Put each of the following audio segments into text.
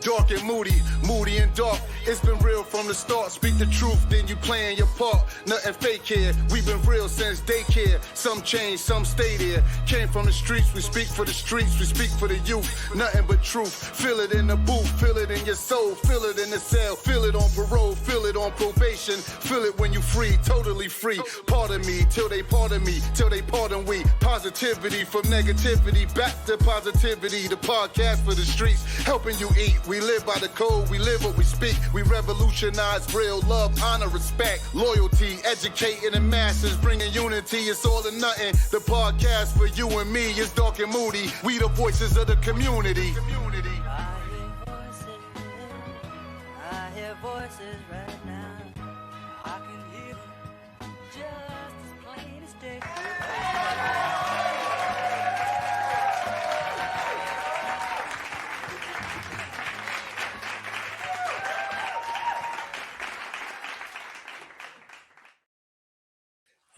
Darc and Moody, Moody and Darc. It's been real from the start. Speak the truth, then you playing your part. Nothing fake here. We've been real since daycare. Some change, some stay there. Came from the streets, we speak for the streets, we speak for the youth. Nothing but truth. Feel it in the booth, feel it in your soul, feel it in the cell, feel it on parole, feel it on probation, feel it when you free, totally free. Pardon me, till they pardon me, till they pardon we. Positivity from negativity, back to positivity. The podcast for the streets, helping you eat. We live by the code, we live what we speak. We revolutionize real love, honor, respect, loyalty, educating the masses, bringing unity. It's all or nothing. The podcast for you and me is Darc and Moody. We the voices of the community. I hear voices right now. I can hear them just as plain as day.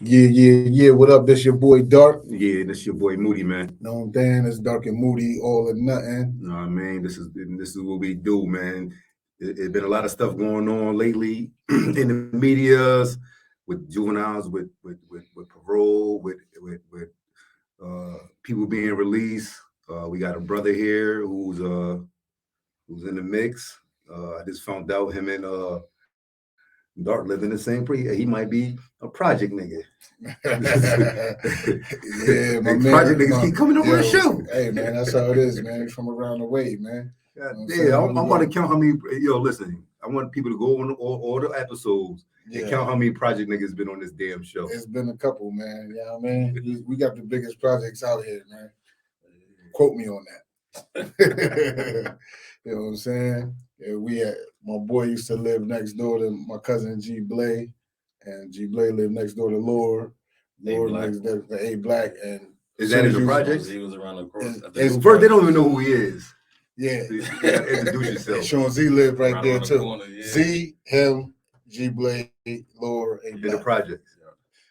Yeah. What up? This your boy Darc. Yeah, this your boy Moody, man. No, Dan, it's Darc and Moody, all or nothing. You know what I mean? This is what we do, man. It's been a lot of stuff going on lately in the medias with juveniles, with parole, with people being released. We got a brother here who's in the mix. I just found out him and Darc live in the same place. He might be a project nigga. Yeah, my man. Project niggas keep coming over the show. Hey, man, that's how it is, man. From around the way, man. Yeah, I'm about to count how many. Listen, I want people to go on all the episodes and count how many project niggas been on this damn show. It's been a couple, man. You know what I mean? We got the biggest projects out here, man. Quote me on that. You know what I'm saying? Yeah, my boy used to live next door to my cousin G Blay, and G Blay lived next door to Lord next door to A Black. And is that in the project? He was around the corner. First, they don't even know who he is. Yeah. You gotta introduce yourself. Sean Z lived right there too. Corner, yeah. Z, him, G Blay, Lord, A Black. In the projects.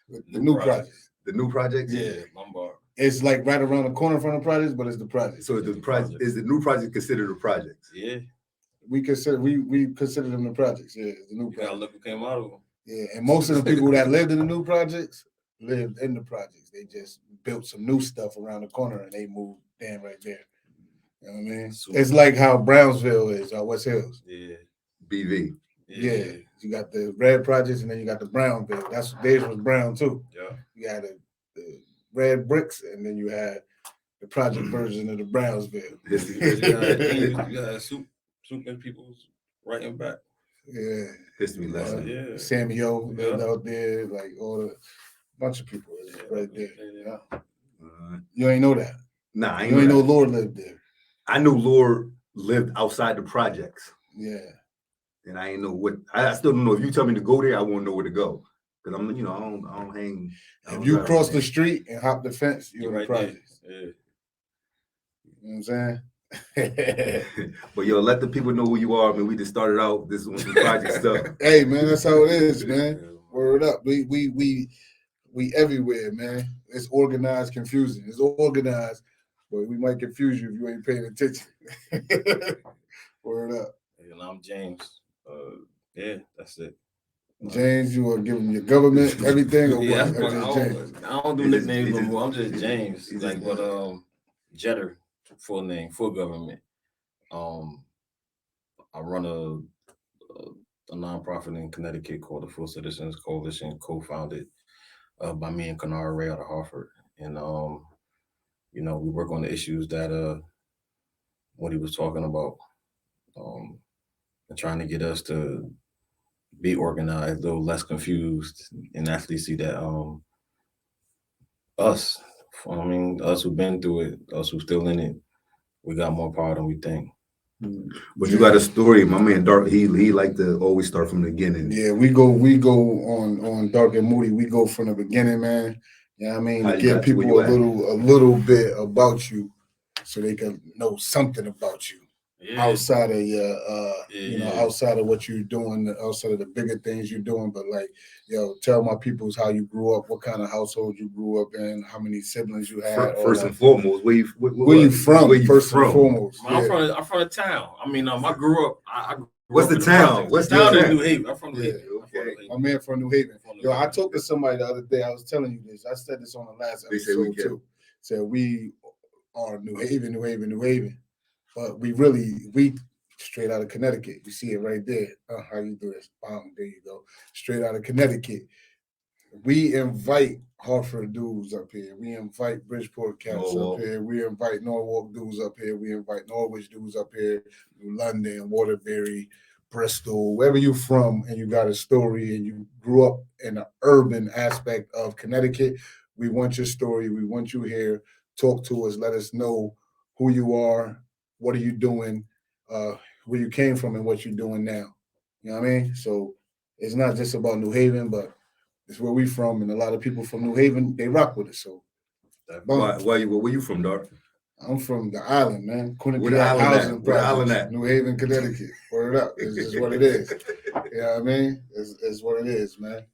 The new projects. The new projects? Yeah, Lombard. It's like right around the corner from the projects, but it's the project. So the project is the new project considered a project? Yeah. We consider them the projects. Yeah, the new You gotta project. look who came out of them. Yeah, and most of the people that lived in the new projects lived in the projects. They just built some new stuff around the corner and they moved down right there. You know what I mean? Super. It's like how Brownsville is, or West Hills. Yeah. BV. Yeah. You got the red projects and then you got the Brownville. Theirs was brown too. Yeah. You had the red bricks and then you had the project version of the Brownsville. You got super people writing back. Yeah. History lesson. Yeah. Samuel lived out there, like all the bunch of people right there. Yeah. You ain't know that. Nah, I You ain't know Lord lived there. I knew Lord lived outside the projects. Yeah. And I ain't know what. I still don't know. If you tell me to go there, I won't know where to go. Because I don't hang. If you cross the street and hop the fence, you're in the right projects. there. Yeah. You know what I'm saying? But let the people know who you are. I mean, we just started out this on some project stuff. Hey man, that's how it is, man. Word up. We everywhere, man. It's organized, confusing. It's organized, but we might confuse you if you ain't paying attention. Word up. And I'm James. Yeah, that's it. James, you want to give him your government, everything, or Yeah, what? I don't do nicknames no more. I'm just James. Jetter, full name, full government. I run a nonprofit in Connecticut called the Full Citizens Coalition, co-founded by me and Kanara Ray out of Hartford. And we work on the issues that what he was talking about, and trying to get us to be organized, a little less confused, and actually see that us who've been through it, us who's still in it, we got more power than we think. But you got a story, my man Darc. He like to always start from the beginning. Yeah, we go on Darc and Moody. We go from the beginning, man. You know what I mean? To give people a little bit about you, so they can know something about you. outside of your outside of what you're doing, outside of the bigger things you're doing. But like, tell my peoples how you grew up, what kind of household you grew up in, how many siblings you had. First and foremost, where you from? First and foremost, I'm from the town. I mean, I grew up. I grew What's up the town? What's the town? In New Haven. I'm from New Haven. Okay. My man from New Haven. I talked to somebody the other day. I was telling you this. I said this on the last episode too. Said we are New Haven. But we straight out of Connecticut. You see it right there. How you do this? There you go. Straight out of Connecticut. We invite Hartford dudes up here. We invite Bridgeport cats up here. We invite Norwalk dudes up here. We invite Norwich dudes up here. New London, Waterbury, Bristol, wherever you from, and you got a story and you grew up in the urban aspect of Connecticut. We want your story. We want you here. Talk to us. Let us know who you are. What are you doing? Where you came from and what you're doing now. You know what I mean? So it's not just about New Haven, but it's where we from, and a lot of people from New Haven, they rock with us. So where you from, Darc? I'm from the island, man. Where the island at? New Haven, Connecticut. Word up. It's just what it is. You know what I mean? It's what it is, man.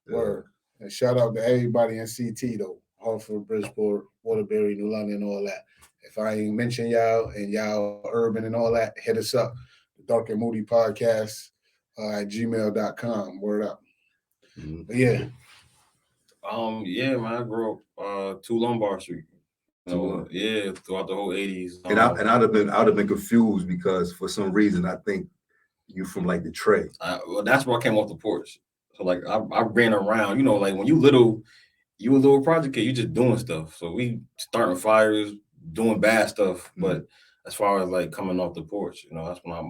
Word. And shout out to everybody in CT though. Hartford, Bridgeport, Waterbury, New London, all that. If I ain't mention y'all and y'all urban and all that, hit us up. The Darc and Moody podcast at gmail.com. Word up. Mm-hmm. But yeah. Man, I grew up 2 Lombard Street. Throughout the whole 80s. And I'd have been confused because for some reason I think you from like the Trey. Well, that's where I came off the porch. So like I ran around, like when you a little project kid, you just doing stuff. So we starting fires, doing bad stuff. Mm-hmm. But as far as like coming off the porch, that's when I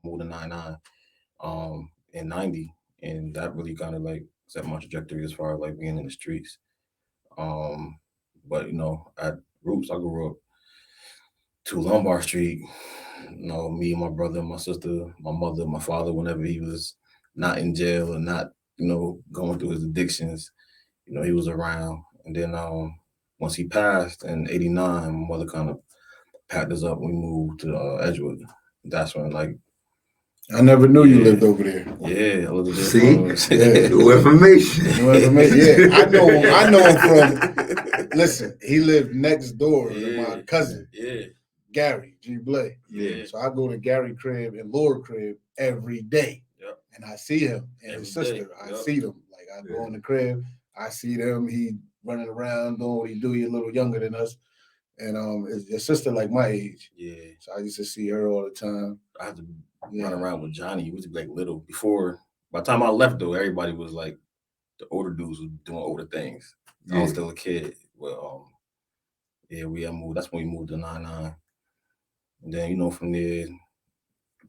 moved to 99 in 90. And that really kind of like set my trajectory as far as like being in the streets. But at roots, I grew up 2 Lombard Street. Me, my brother, my sister, my mother, my father, whenever he was not in jail or not, going through his addictions, he was around. And then once he passed in 89, my mother kind of packed us up and we moved to Edgewood. That's when I never knew you lived over there. Yeah, I lived there. See? New information. Yeah, I know him from, listen, he lived next door to my cousin. Yeah. Gary G. Blay. Yeah. So I go to Gary crib and Laura crib every day. Yep. And I see him and his sister. I see them. Like I go in the crib, I see them. He running around doing what he do. He's a little younger than us. And his sister like my age. Yeah. So I used to see her all the time. I had to run around with Johnny. He was like little. Before, by the time I left though, everybody was like, the older dudes was doing older things. I was still a kid. Well, we moved. That's when we moved to 99. And then, from there,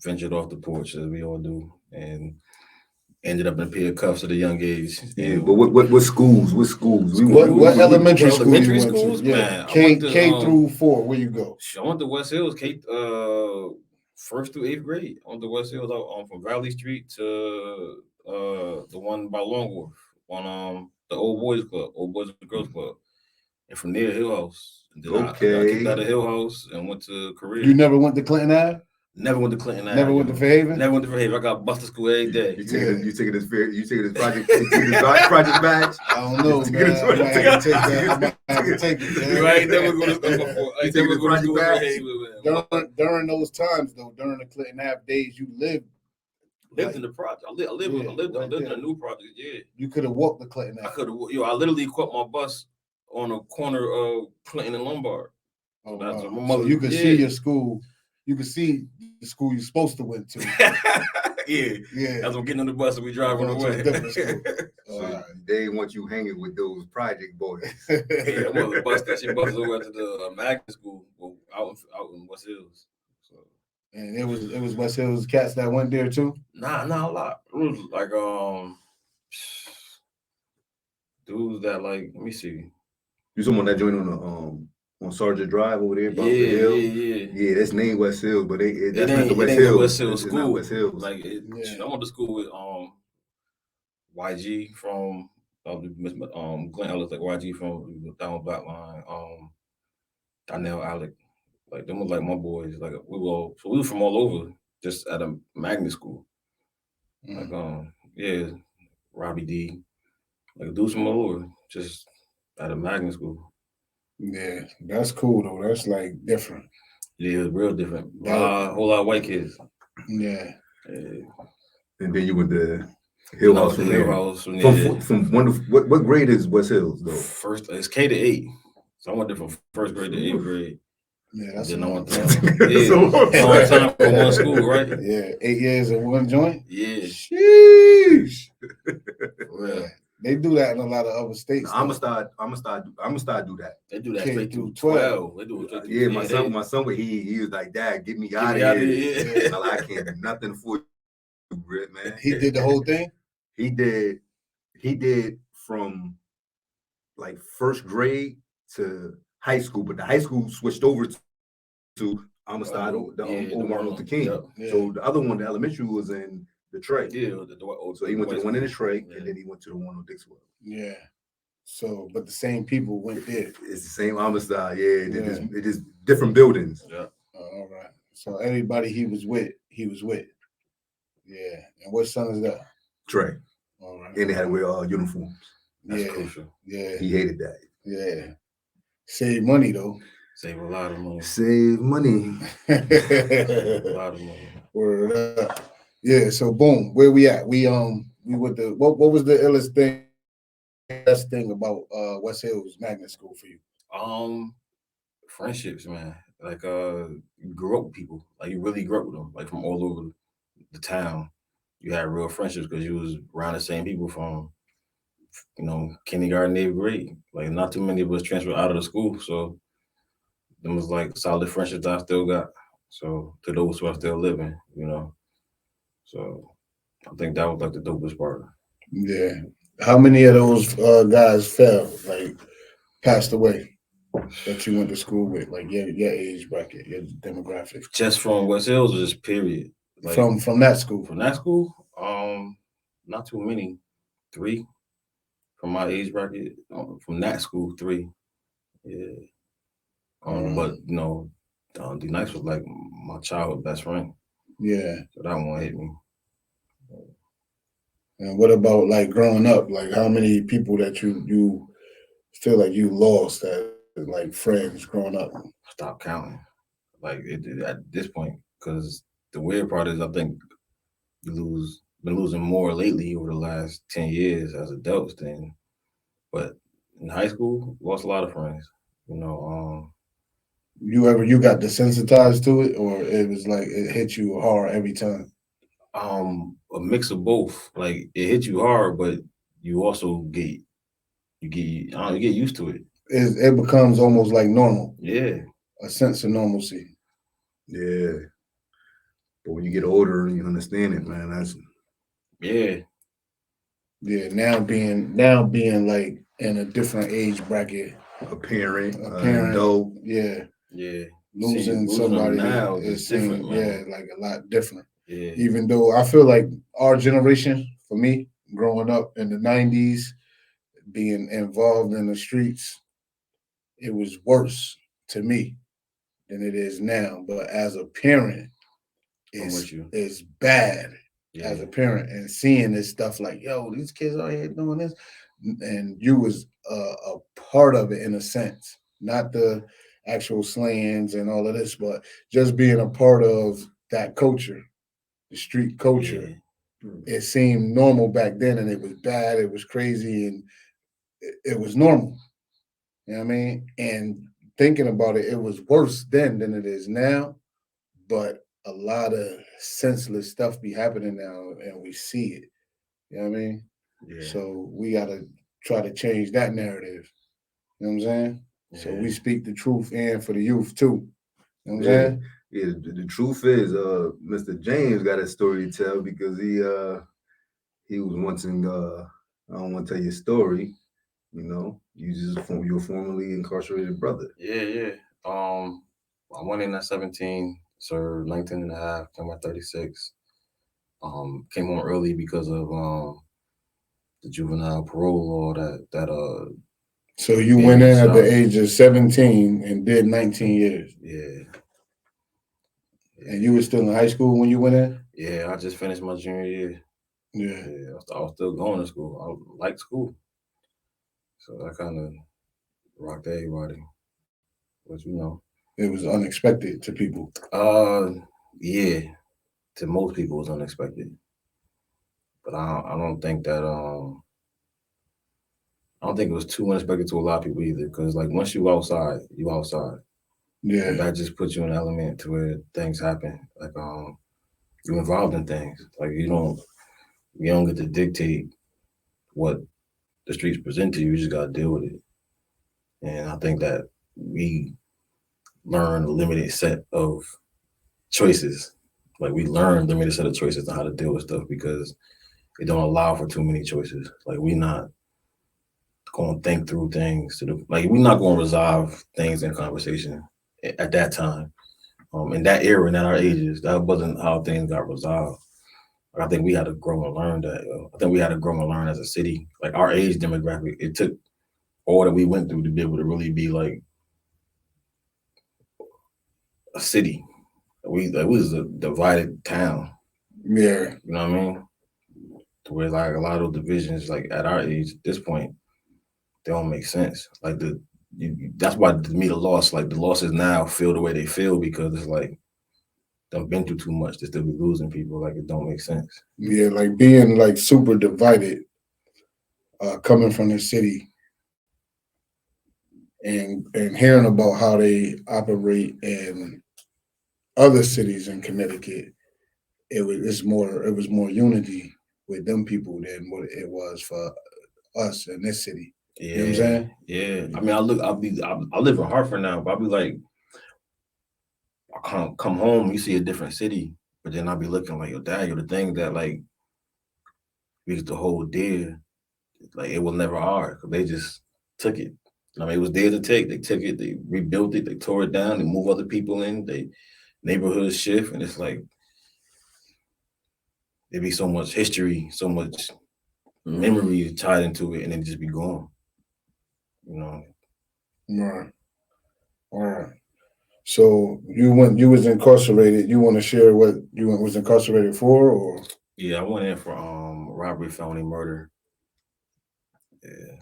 ventured off the porch as we all do, and ended up in a pair of cuffs at a young age. Yeah, but what schools? What schools? What elementary school you went schools? To? Yeah. Man, K through 4. Where you go? I went to West Hills, first through 8th grade. I went to West Hills from Valley Street to the one by Long Wharf on the Old Boys and Girls Club. And from there, Hill House. And then I got kicked out of Hill House and went to Career. You never went to Clinton Ave? Never went to Clinton Ave. Never went to Fairhaven? Never went to Fairhaven. I got bus to school every day. You taking this project badge? I don't know, man. I might have to take it. You ain't never going to school before. You taking this project badge? During those times, though, during the Clinton Ave days, you lived in the project. I lived in a new project. Yeah, you could have walked the Clinton Ave. I could have. I literally caught my bus on a corner of Clinton and Lombard. Oh, wow. My mother, so you could see your school. You could see the school you're supposed to went to. Yeah. As I'm getting on the bus and we driving away. So they didn't want you hanging with those project boys. Yeah, my mother bus over to the magnet school out in West Hills. So. And it was West Hills cats that went there too? Nah, not a lot. It was like dudes that like, let me see. You someone that joined on Sergeant Drive over there, the hill. Yeah, that's named West Hills, but that's not the West Hills. West Hills school. Not West Hills. Like I went to school with YG from Glenn Ellis, like YG from down Blackline, Donnell Alec Like them was like my boys. Like we were from all over, just at a magnet school. Like yeah, Robbie D, like dudes from all over, just at a magnet school. Yeah, that's cool though. That's like different. Yeah, it's real different. That- Whole lot of white kids. Yeah. And then you went to Hill House from Hill there. House from From one of what grade is West Hills though? First, it's K to 8. So I went there from first grade to 8th grade. Yeah, that's then a I long went time. yeah, long time for one school, right? Yeah, 8 years in one joint. Yeah. Sheesh. Well, they do that in a lot of other states. I'm gonna start do that. They do that K straight through through 12. 12. They do it straight through Yeah, my son, he was like, Dad, get me out me of outta here. here. And I'm like, I can't do nothing for you, Britt, man. He did the whole thing. He did from like first grade to high school, but the high school switched over to Amistad, the old Martin Luther King. Yeah. So the other one, the elementary, was in Detroit. Yeah, So he went to the one in Detroit, and then he went to the one on Dixwell. Yeah. So, but the same people went there. It's the same Amistad, yeah. It is different buildings. Yeah. All right. So everybody he was with. Yeah. And what son is that? Trey. All right. And they had to wear uniforms. That's crucial. Yeah. He hated that. Yeah. Save money though. Save a lot of money. Save money. A lot of money. Word up. Yeah. So boom, where we at? We with the what was the illest thing? Best thing about West Hills Magnet School for you? Friendships, man. Like you grew up with people. Like you really grew up with them. Like from all over the town. You had real friendships because you was around the same people from, kindergarten, 8th grade. Like not too many of us transferred out of the school, so them was like solid friendships that I still got. So to those who are still living, So I think that was like the dopest part. Yeah. How many of those guys fell, like passed away that you went to school with, like your age bracket, your demographic? Just from West Hills, or just period? Like, from that school. From that school, not too many. 3 from my age bracket. From that school, 3. Yeah. But D Nice was like my childhood best friend. Yeah. So that one hit me. And what about like growing up? Like how many people that you feel like you lost that like friends growing up? Stop counting. Like at this point, because the weird part is I think been losing more lately over the last 10 years as adults than, but in high school, lost a lot of friends. You got desensitized to it, or it was like it hit you hard every time? A mix of both. Like it hit you hard, but you also get used to it. It becomes almost like normal. Yeah. A sense of normalcy. Yeah. But when you get older, you understand it, man. That's yeah. Now being like in a different age bracket, a parent, adult, yeah. Losing somebody now is different, like a lot different. Yeah. Even though I feel like our generation, for me, growing up in the 90s, being involved in the streets, it was worse to me than it is now. But as a parent, it's bad as a parent, and seeing this stuff like, yo, these kids out here doing this, and you was a part of it in a sense, not the actual slayings and all of this, but just being a part of that culture, the street culture. It seemed normal back then, and it was bad, it was crazy, and it was normal. You know what I mean? And thinking about it, it was worse then than it is now, but a lot of senseless stuff be happening now, and we see it. You know what I mean? Yeah. So we got to try to change that narrative. You know what I'm saying? Yeah. So we speak the truth and for the youth too. You know what I'm saying? Yeah, the truth is, Mr. James got a story to tell because he was once in, I don't want to tell you a story, you were formerly incarcerated brother. Yeah. I went in at 17, served 19 and a half, came at 36. Came home early because of the juvenile parole law that So you went in at the age of 17 and did 19 years. Yeah. And you were still in high school when you went in? Yeah, I just finished my junior year. Yeah. I was still going to school. I liked school. So I kind of rocked everybody. But you know. It was unexpected to people. Yeah. To most people it was unexpected. But I don't think that I don't think it was too unexpected to a lot of people either. Because like once you outside, you outside. Yeah. And that just puts you in an element to where things happen. Like you're involved in things. Like you don't get to dictate what the streets present to you. You just gotta deal with it. And I think that we learn a limited set of choices. Like we learn a limited set of choices on how to deal with stuff because it don't allow for too many choices. Like we're not going to think through things we're not going to resolve things in conversation at that time. In that era and at our ages, that wasn't how things got resolved. I think we had to grow and learn that. I think we had to grow and learn as a city. Like our age demographic, it took all that we went through to be able to really be like a city. We was a divided town. Yeah. You know what I mean? To where like a lot of those divisions, like at our age, at this point, they don't make sense. Like that's why to me the losses now feel the way they feel because it's like they've been through too much to still be losing people. Like it don't make sense. Yeah, like being like super divided, coming from the city and hearing about how they operate in other cities in Connecticut, it was more unity with them people than what it was for us in this city. Yeah, you know what I'm saying? Yeah. I mean, I live in Hartford now, but I'll be like, I come home, you see a different city, but then I'll be looking like, yo, dad, the thing that like we used to hold dear, like it was never ours. They just took it. I mean, it was there to take. They took it, they rebuilt it, they tore it down, they moved other people in, they neighborhoods shift, and it's like there'd be so much history, so much memory tied into it, and then just be gone. You know. Right. All right. So you was incarcerated. You want to share what you was incarcerated for, or? Yeah, I went in for robbery, felony murder. Yeah.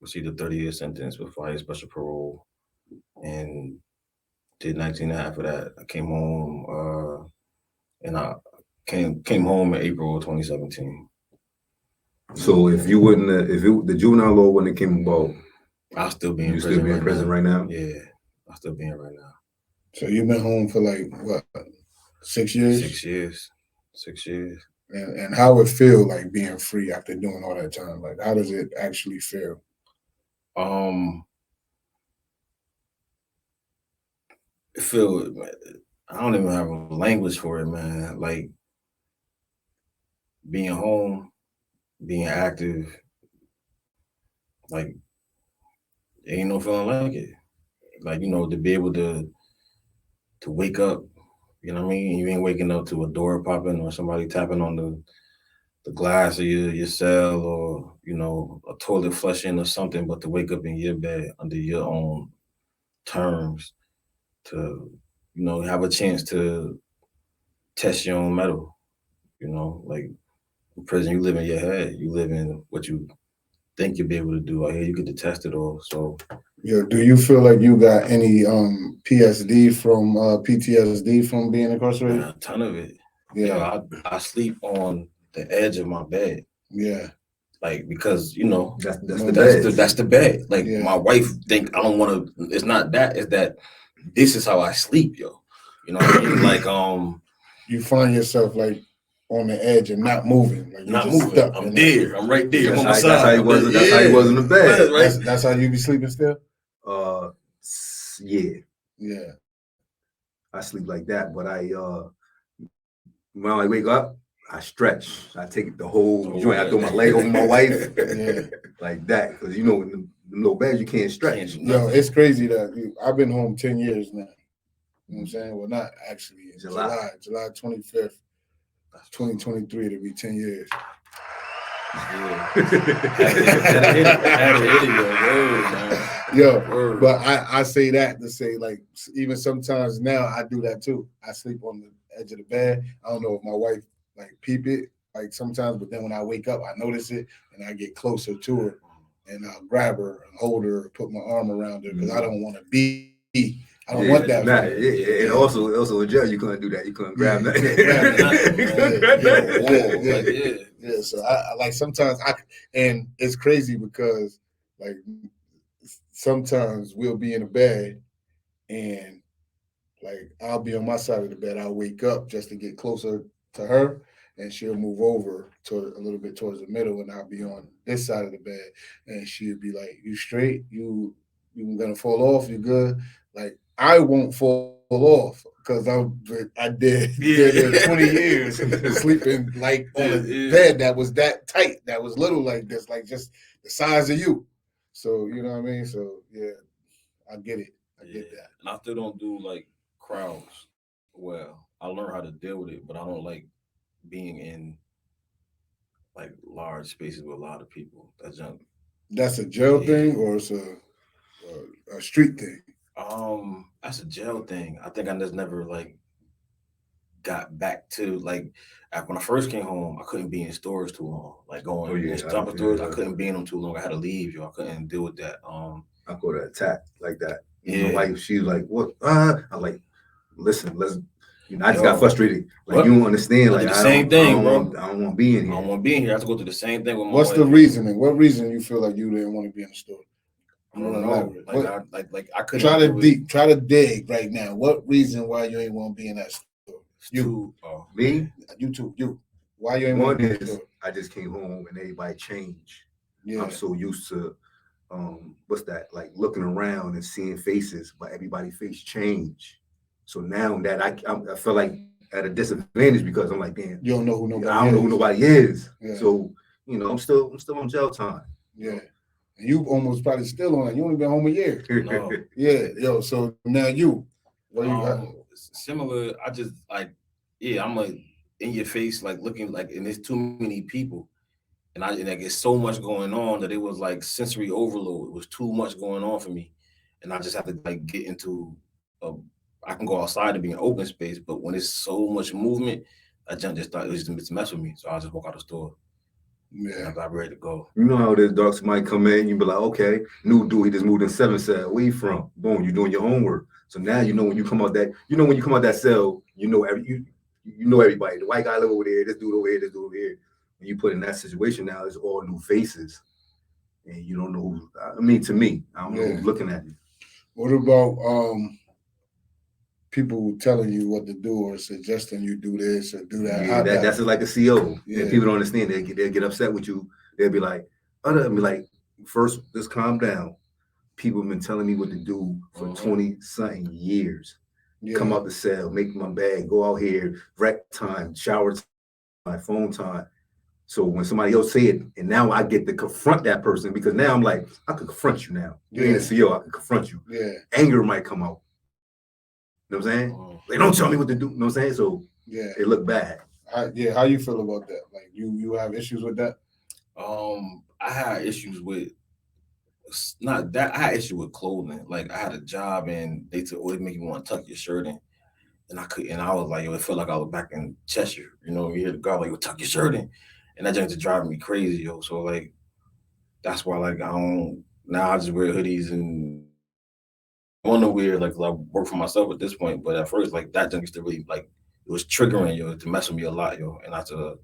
Received a 30-year sentence with 5 years special parole, and did 19 and a half of that. I came home, and I came home in April of 2017. So if you wouldn't, the juvenile law when it came about, I'll still be in you prison. Still be in prison right now? Yeah, I'll still be in right now. So you've been home for like what, 6 years? 6 years. 6 years. And how it feel like being free after doing all that time? Like how does it actually feel? It feel, I don't even have a language for it, man. Like being home, being active, like ain't no feeling like it. Like, you know, to be able to wake up, you know what I mean? You ain't waking up to a door popping or somebody tapping on the glass of your cell or, you know, a toilet flushing or something, but to wake up in your bed under your own terms, to, you know, have a chance to test your own mettle. You know, like in prison, you live in your head, you live in what you think you'll be able to do. Out here, you get to test it all. So yeah, do you feel like you got any PTSD from being incarcerated? a ton of it. Yeah. You know, I sleep on the edge of my bed. Yeah. Like, because, you know, that's the bed. Like, yeah. My wife think I don't want to, it's not that, it's that this is how I sleep, yo. You know what I mean? Like, you find yourself like on the edge and not moving. Like not moving. Stuck I'm there. I'm right there. That's on my side. That's how he was. That's how he was in the bed. Right? That's how you be sleeping still? Yeah. Yeah. I sleep like that, but when I wake up, I stretch. I take the whole joint. I throw my leg over my wife, yeah, like that. Because you know, in the little beds you can't stretch. Yo, it's crazy that I've been home 10 years now. You know what I'm saying? Well, not actually. July 25th, 2023 to be 10 years. Yo, Word. but I say that to say, like, even sometimes now I do that too. I sleep on the edge of the bed. I don't know if my wife like peep it like sometimes, but then when I wake up, I notice it and I get closer to her and I'll grab her and hold her, put my arm around her because I don't want to be. I don't want that. Nah, and also in jail, you couldn't do that. You couldn't grab that. Yeah. So I like sometimes and it's crazy because like sometimes we'll be in a bed and like I'll be on my side of the bed. I'll wake up just to get closer to her, and she'll move over to a little bit towards the middle, and I'll be on this side of the bed, and she'll be like, "You straight? You gonna fall off? You good?" Like I won't fall off because I did 20 years sleeping like on a bed that was that tight, that was little like this, like just the size of you. So you know what I mean. So yeah, I get it. I get that. And I still don't do like crowds well. I learn how to deal with it, but I don't like being in like large spaces with a lot of people. That's a jail thing, or it's a street thing. That's a jail thing. I think I just never like got back to like when I first came home, I couldn't be in stores too long. Like going in shopping stores, I couldn't be in them too long. I had to leave, I couldn't deal with that. I go to attack like that. My wife, she was like, "What?" I'm like, "Listen, let's." I just got frustrated. Like you don't understand. Like I don't want to be in here. I don't want to be in here. I have to go through the same thing with my What's wife. the reasoning? What reason you feel like you didn't want to be in the store? I don't know. I couldn't try to dig right now. What reason why you ain't want to be in that store? Me? You too. You. Why you ain't want to be in the store? I just came home and everybody changed. Yeah. I'm so used to what's that? Like looking around and seeing faces, but everybody's face change. So now that I feel like at a disadvantage because I'm like, damn, you don't know who nobody is. I don't know who nobody is. Yeah. So I'm still on jail time. Yeah. And you almost probably still on it. You only been home a year. No. Yeah, yo. So now you, what you got? Similar. I just like, I'm like in your face, like looking like, and there's too many people, and I get so much going on that it was like sensory overload. It was too much going on for me, and I just have to like get into I can go outside to be in open space, but when it's so much movement, I just thought it was just mess with me. So I just walk out the store. Yeah, I got ready to go. You know how this Darc might come in, you be like, okay, new dude, he just moved in 7 cell. Where you from? Boom, you're doing your homework. So now you know when you come out that, cell, you know everybody. The white guy live over there, this dude over here, this dude over here. When you put in that situation now, it's all new faces. And you don't know who, I mean, to me, I don't know who's looking at you. What about people telling you what to do or suggesting you do this or do that? Yeah, that's like a CO. Yeah. And people don't understand. They'll get upset with you. They'll be like, first, just calm down. People have been telling me what to do for 20-something years. Yeah. Come out the cell, make my bed, go out here, rec time, shower time, phone time. So when somebody else say it, and now I get to confront that person because now I'm like, I can confront you now. You ain't a CO, I can confront you. Yeah. Anger might come out. You know what I'm saying? They don't tell me what to do. You know what I'm saying? So it look bad. How you feel about that? Like you have issues with that? I had issues with not that. I had issue with clothing. Like I had a job and they always make you want to tuck your shirt in, and I couldn't. And I was like, it felt like I was back in Cheshire. You know, you hear the guy like, tuck your shirt in, and that just driving me crazy, yo. So like, that's why like now I just wear hoodies and. I want to wear like I work for myself at this point, but at first like that just used to really like it was triggering to mess with me a lot, and I had to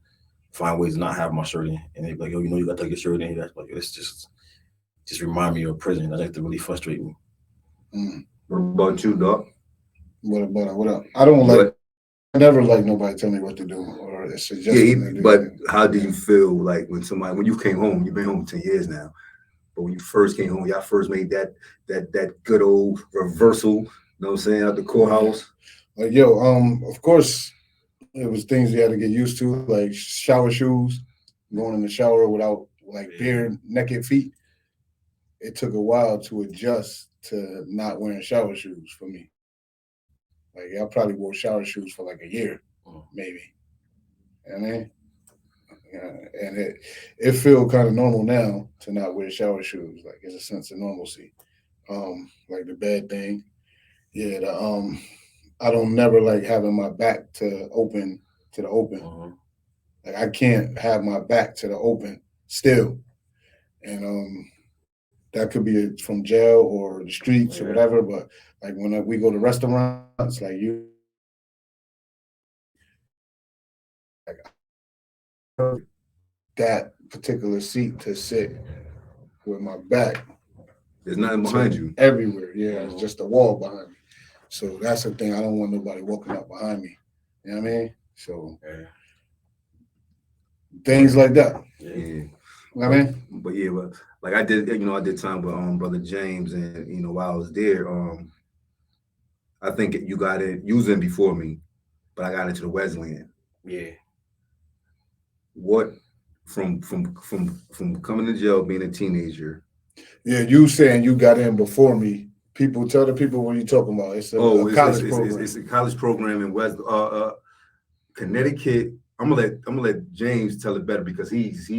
find ways to not have my shirt in, and they'd be like, yo, you gotta take your shirt in. That's like it's just remind me of prison. That used to really frustrate me. What about you, Doc? What up? I don't like. I never like nobody tell me what to do or suggest. Yeah, but how do you feel like when you came home? You've been home 10 years now. But when you first came home, y'all first made that good old reversal, you know what I'm saying, out the courthouse. Like, of course, it was things you had to get used to, like shower shoes, going in the shower without like bare naked feet. It took a while to adjust to not wearing shower shoes for me. Like, I probably wore shower shoes for like a year, maybe. And then, And it feel kind of normal now to not wear shower shoes. Like it's a sense of normalcy. Like the bad thing, yeah. I don't never like having my back to the open. Like I can't have my back to the open still, and that could be from jail or the streets or whatever. But like when we go to restaurants, like you, like that particular seat to sit with my back. There's nothing behind you. Everywhere, yeah. It's just a wall behind me. So that's the thing. I don't want nobody walking up behind me. You know what I mean? So things like that. Yeah. You know what I mean? But like I did time with Brother James, and while I was there, I think you got it. You was in before me, but I got into the Wesleyan. Yeah. What from coming to jail, being a teenager? Yeah, you saying you got in before me. People tell the people what you talking about. It's a college program. It's a college program in West Connecticut. I'm gonna let James tell it better because he's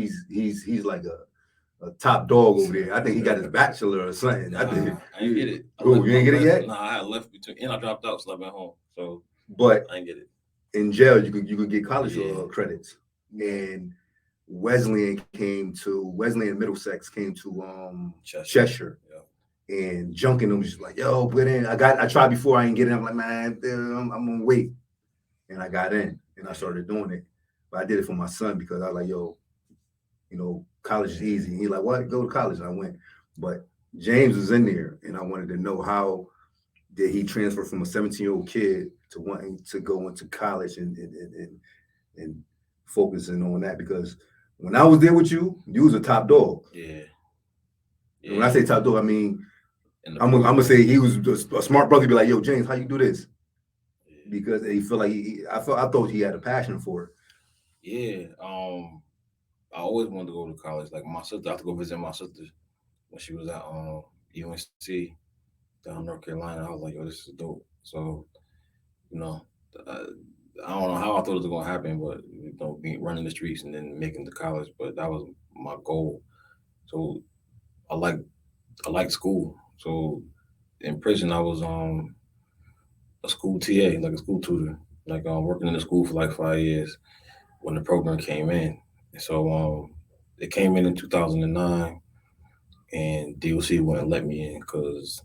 like a top dog over there. I think he got his bachelor or something. I didn't get it. You ain't get it yet? Nah, I had left between, and I dropped out, so I've been home. So, but I ain't get it. In jail, you could get college credits, and Wesleyan Middlesex came to Cheshire. And junking them was just like, yo, put in. I tried before, I ain't get in. I'm like, man, I'm gonna wait. And I got in and I started doing it. But I did it for my son because I was like, yo, college is easy. And he's like, what? Go to college. And I went. But James was in there and I wanted to know how did he transfer from a 17-year-old kid to wanting to go into college and focusing on that, because when I was there with you, you was a top dog. Yeah. And when I say top dog, I mean, I'm gonna say he was a smart brother. Be like, yo, James, how you do this? Because he feel like I thought he had a passion for it. Yeah. I always wanted to go to college. Like my sister, I have to go visit my sister when she was at UNC down in North Carolina. I was like, yo, this is dope. So, I don't know how I thought it was gonna happen, but running the streets and then making the college. But that was my goal. So I like school. So in prison, I was a school TA, like a school tutor, like working in the school for like 5 years when the program came in. And so it came in 2009, and DOC wouldn't let me in because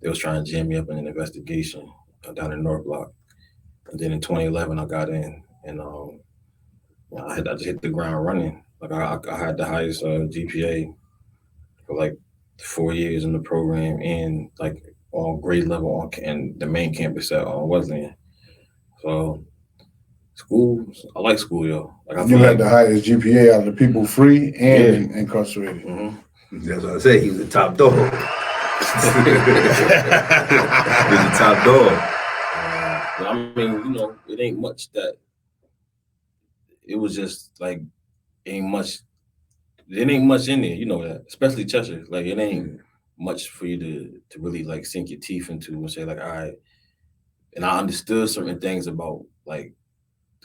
they was trying to jam me up in an investigation down in North Block. And then in 2011, I got in, and I just hit the ground running. Like I had the highest GPA for like 4 years in the program, and like on grade level on and the main campus at Wesleyan. So school, I like school, yo. Like you had the highest GPA out of the people free and incarcerated. Mm-hmm. That's what I say. He was the top dog. He was the top dog. But I mean, it ain't much that. It was just like ain't much. It ain't much in there, that, especially Cheshire. Like it ain't much for you to really like sink your teeth into and say like, all right. And I understood certain things about like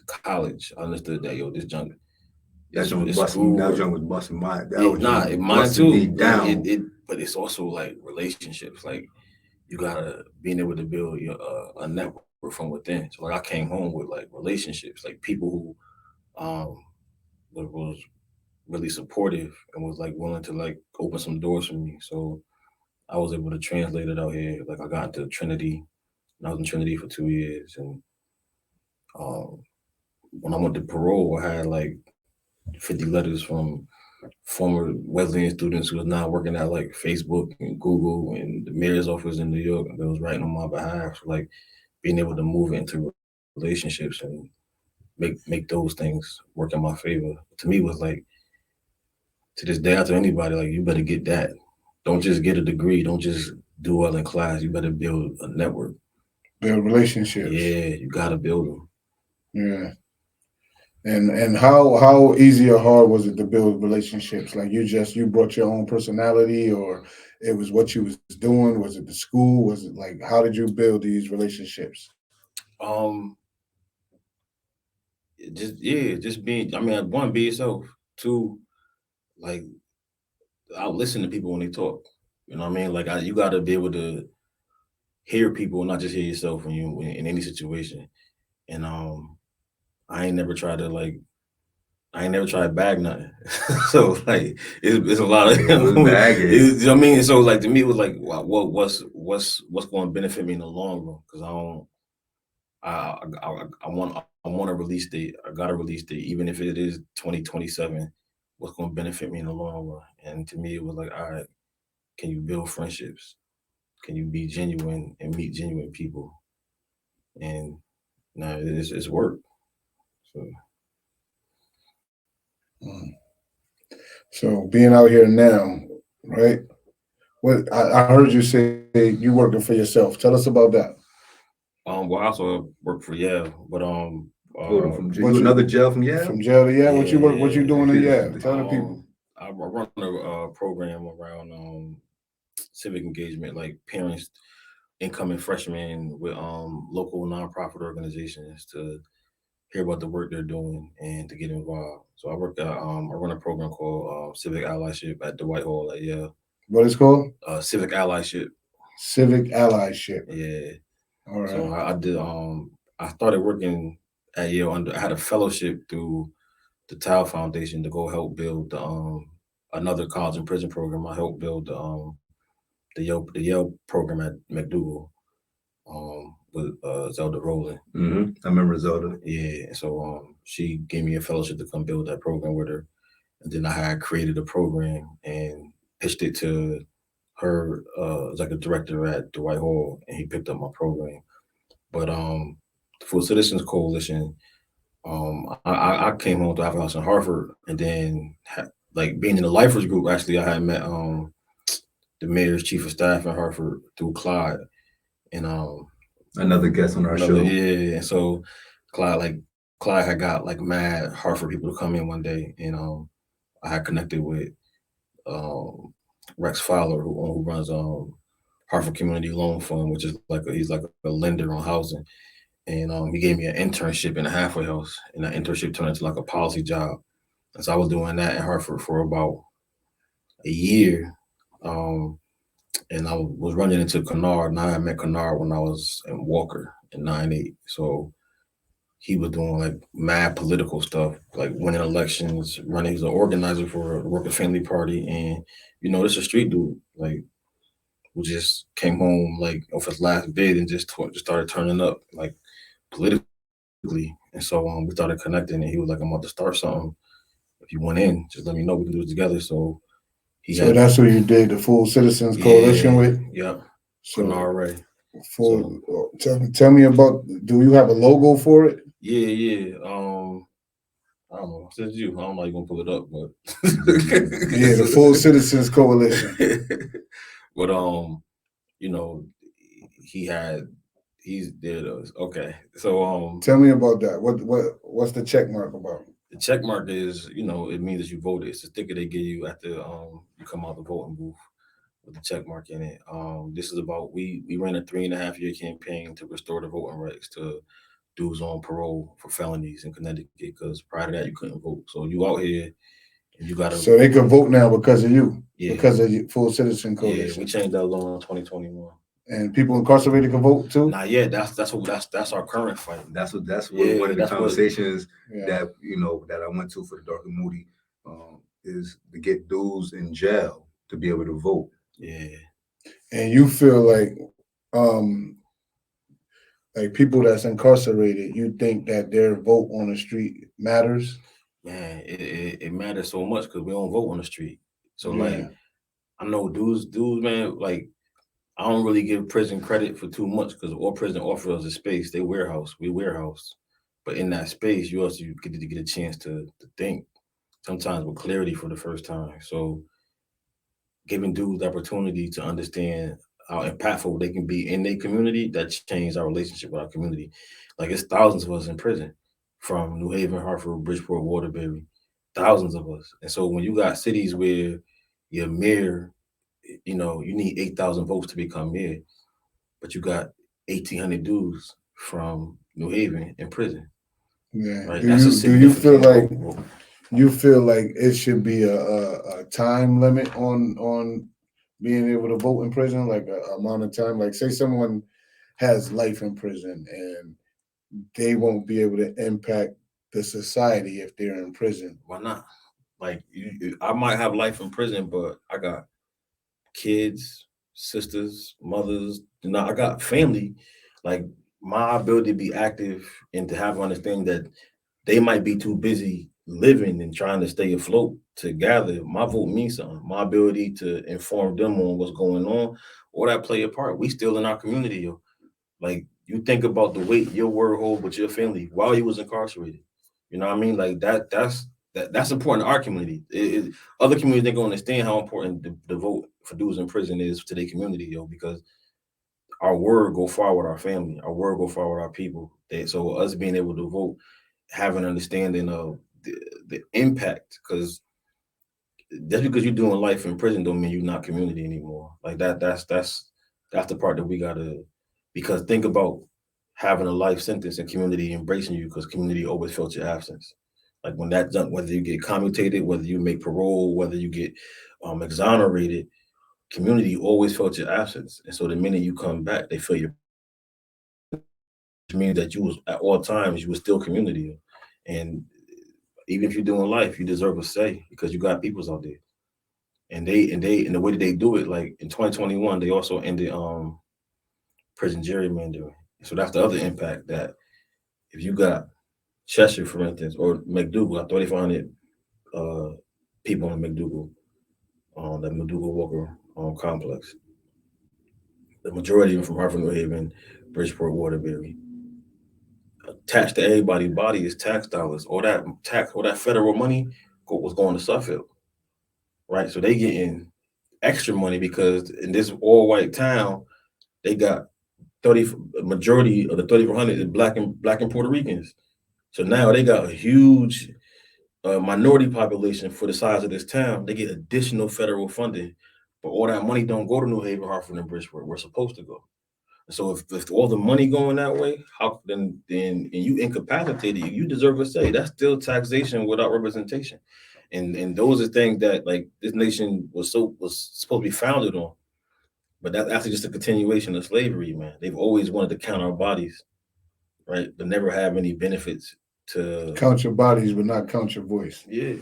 college. I understood that this junk. That junk was busting my. Mine too. Down. But it's also like relationships. Like you gotta being able to build a network from within. So like I came home with like relationships, like people who was really supportive and was like willing to like open some doors for me. So I was able to translate it out here. Like I got into Trinity, and I was in Trinity for 2 years. And when I went to parole, I had like 50 letters from former Wesleyan students who was now working at like Facebook and Google and the mayor's office in New York, and they was writing on my behalf. So like being able to move into relationships and make those things work in my favor, to me was like, to this day, I tell anybody, like, you better get that. Don't just get a degree. Don't just do well in class. You better build a network. Build relationships. Yeah, you got to build them. Yeah. And how easy or hard was it to build relationships? Like you brought your own personality, or it was what you was doing? Was it the school? Was it like, how did you build these relationships? just being. I mean, one, be yourself. Two, like I'll listen to people when they talk. You know what I mean? Like you got to be able to hear people, not just hear yourself when you in any situation. And I ain't never tried to I ain't never tried to bag nothing. So like it's a lot of It was bagging. you know what I mean? So like to me it was like what's going to benefit me in the long run? Because I want a release date. I got a release date, even if it is 2027. What's going to benefit me in the long run? And to me, it was like, all right, can you build friendships? Can you be genuine and meet genuine people? And now it's work. So So being out here now, right? What I heard you say you working for yourself. Tell us about that. well, I also work for Yale, but Hold on, from what you another you- gel from Yale? From jail to Yale, what you work? What you doing in Yeah. Yale? Tell the people. I run a program around civic engagement, like parents, incoming freshmen with local nonprofit organizations to hear about the work they're doing and to get involved. So I run a program called Civic Allyship at the Whitehall at Yale. What it's called? Civic Allyship. Civic allyship. Yeah. All right. So I did. I started working at Yale I had a fellowship through the Tao Foundation to go help build another college and prison program. I helped build the Yale program at McDougal with Zelda Rowland. I remember Zelda. Yeah, so she gave me a fellowship to come build that program with her, and then I had created a program and pitched it to her as like a director at Dwight Hall, and he picked up my program. But the Full Citizens Coalition, I came home to Alpha House in Hartford, and then like being in the lifers group. Actually, I had met the mayor's chief of staff in Hartford through Clyde, and Another guest on our show. Yeah, and so Clyde had got like mad Hartford people to come in one day, and I had connected with Rex Fowler, who runs Hartford Community Loan Fund, which is he's like a lender on housing, and he gave me an internship in a halfway house, and that internship turned into like a policy job, and so I was doing that in Hartford for about a year, and I was running into Kennard. Now I met Kennard when I was in Walker in '98, so he was doing like mad political stuff, like winning elections, running. He's an organizer for the Worker Family Party, and this is a street dude, like who just came home like off his last bid and just started turning up like politically. And so we started connecting, and he was like, "I'm about to start something. If you want in, just let me know. We can do it together." So that's who you did the Full Citizens Coalition with. Yeah. So Ray. Tell me about. Do you have a logo for it? Yeah. I don't know. Since I don't know how you're gonna pull it up, but yeah, the Full Citizens Coalition. But he's there. Okay, so tell me about that. What's the check mark about? The check mark is, it means that you voted. It's a sticker they give you after you come out the voting booth with the check mark in it. This is about we ran a 3.5-year campaign to restore the voting rights to dudes on parole for felonies in Connecticut, because prior to that you couldn't vote. So you out here and you gotta. So they can vote now because of you. Yeah. Because of your Full Citizen Coalition. Yeah, we changed that law in 2021. And people incarcerated can vote too. Nah, yeah, that's our current fight. That's one of the conversations that that I went to for the Darc and Moody is to get dudes in jail to be able to vote. Yeah. And you feel like people that's incarcerated, you think that their vote on the street matters? Man, it matters so much because we don't vote on the street. So like, I know dudes, man, like I don't really give prison credit for too much because all prison offers us a space. We warehouse. But in that space, you also get a chance to think, sometimes with clarity for the first time. So giving dudes the opportunity to understand how impactful they can be in their community, that changed our relationship with our community. Like it's thousands of us in prison from New Haven, Hartford, Bridgeport, Waterbury, thousands of us. And so when you got cities where your mayor, you need 8,000 votes to become mayor, but you got 1,800 dudes from New Haven in prison. Yeah. Right? Do That's you feel like vote. it should be a time limit on being able to vote in prison, like a amount of time? Like, say someone has life in prison and they won't be able to impact the society if they're in prison. Why not? Like I might have life in prison, but I got kids, sisters, mothers. I got family. Like my ability to be active and to have understanding that they might be too busy living and trying to stay afloat to gather. My vote means something. My ability to inform them on what's going on, all that play a part. We still in our community, yo. Like you think about the weight your word hold with your family while you was incarcerated. You know what I mean? Like that's important to our community. Other communities they gonna understand how important the vote for dudes in prison is to their community, yo, because our word go far with our family, our word go far with our people. So us being able to vote, have an understanding of the impact, because just because you're doing life in prison don't mean you're not community anymore. Like that's the part that we gotta, because think about having a life sentence and community embracing you, because community always felt your absence. Like when that's done, whether you get commutated, whether you make parole, whether you get exonerated, community always felt your absence. And so the minute you come back, they feel your, which means that you was at all times you were still community. And even if you're doing life, you deserve a say because you got peoples out there. And the way that they do it, like in 2021, they also ended prison gerrymandering. So that's the other impact, that if you got Cheshire, for instance, or McDougal, 3,500 people in McDougal, the McDougal Walker complex. The majority of them from Hartford, New Haven, Bridgeport, Waterbury. Attached to everybody's body is tax dollars. All that federal money was going to Suffolk, right? So they getting extra money because in this all white town, they got majority of the 3,400 is black and Puerto Ricans. So now they got a huge minority population for the size of this town. They get additional federal funding, but all that money don't go to New Haven, Hartford, and Bridgeport. We're supposed to go. So if all the money going that way, how then and you incapacitated, you deserve a say. That's still taxation without representation. And those are things that like this nation was supposed to be founded on. But that's actually just a continuation of slavery, man. They've always wanted to count our bodies, right? But never have any benefits to count your bodies, but not count your voice. Yeah.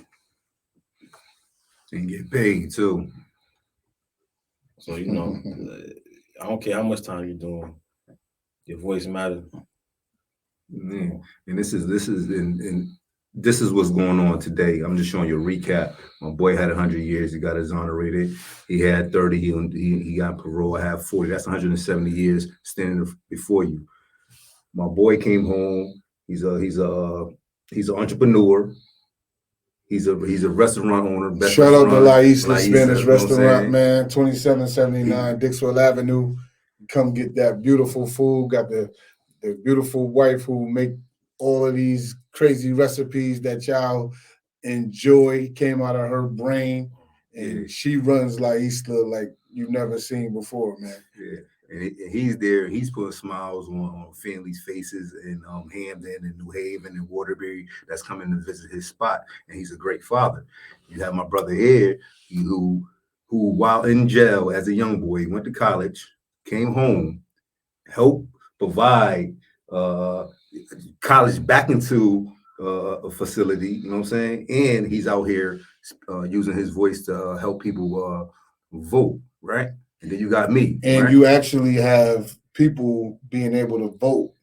And get paid too. So I don't care how much time you're doing, your voice matters. Yeah. And this is what's going on today. I'm just showing you a recap. My boy had 100 years. He got exonerated. He had 30. He got parole. I have 40. That's 170 years standing before you. My boy came home. He's an entrepreneur. He's a restaurant owner. Shout out to Lais, the Spanish restaurant, man. 2779 Dixwell Avenue. Come get that beautiful food. Got the beautiful wife who make all of these crazy recipes that y'all enjoy. Came out of her brain, and she runs La Isla like you've never seen before, man. Yeah. And he's there. He's putting smiles on families' faces in Hamden and New Haven and Waterbury that's coming to visit his spot. And he's a great father. You have my brother here, who while in jail as a young boy, went to college, came home, helped provide college back into a facility. You know what I'm saying? And he's out here using his voice to help people vote, right? And then you got me. And right? you actually have people being able to vote.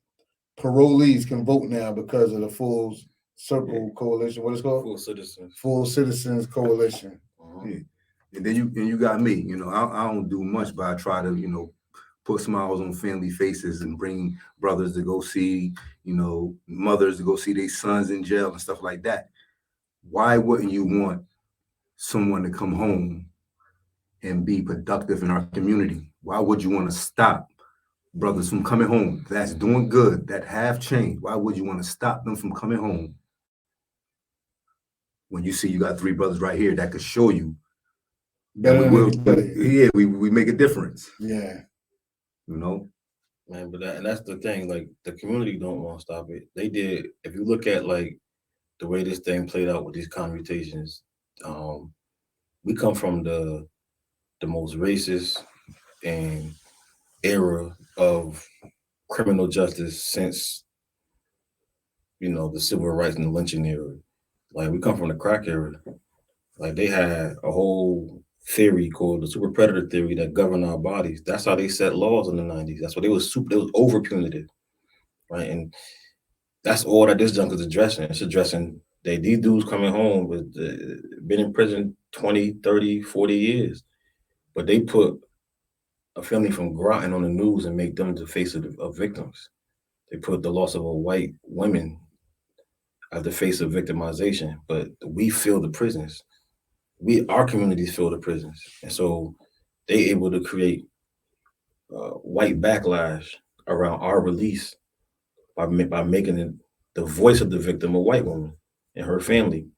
Parolees can vote now because of the Full Circle Coalition. What is it called? Full Citizens Coalition. Yeah. And then you got me. I don't do much, but I try to, put smiles on family faces and bring brothers to go see, mothers to go see their sons in jail and stuff like that. Why wouldn't you want someone to come home and be productive in our community? Why would you want to stop brothers from coming home that's doing good, that have changed? Why would you want to stop them from coming home when you see you got 3 brothers right here that could show you that we make a difference? Yeah. Man, but that's the thing. Like the community don't want to stop it. They did. If you look at like the way this thing played out with these commutations, we come from the most racist and era of criminal justice since the civil rights and the lynching era. Like we come from the crack era. Like they had a whole theory called the super predator theory that governed our bodies. That's how they set laws in the 90s. That's what they was super. They was over punitive, right? And that's all that this junk is addressing. It's addressing these dudes coming home with been in prison 20, 30, 40 years, but they put a family from Groton on the news and make them the face of victims. They put the loss of a white women as the face of victimization, but we fill the prisons. Our communities fill the prisons, and so they able to create white backlash around our release by making it the voice of the victim a white woman and her family,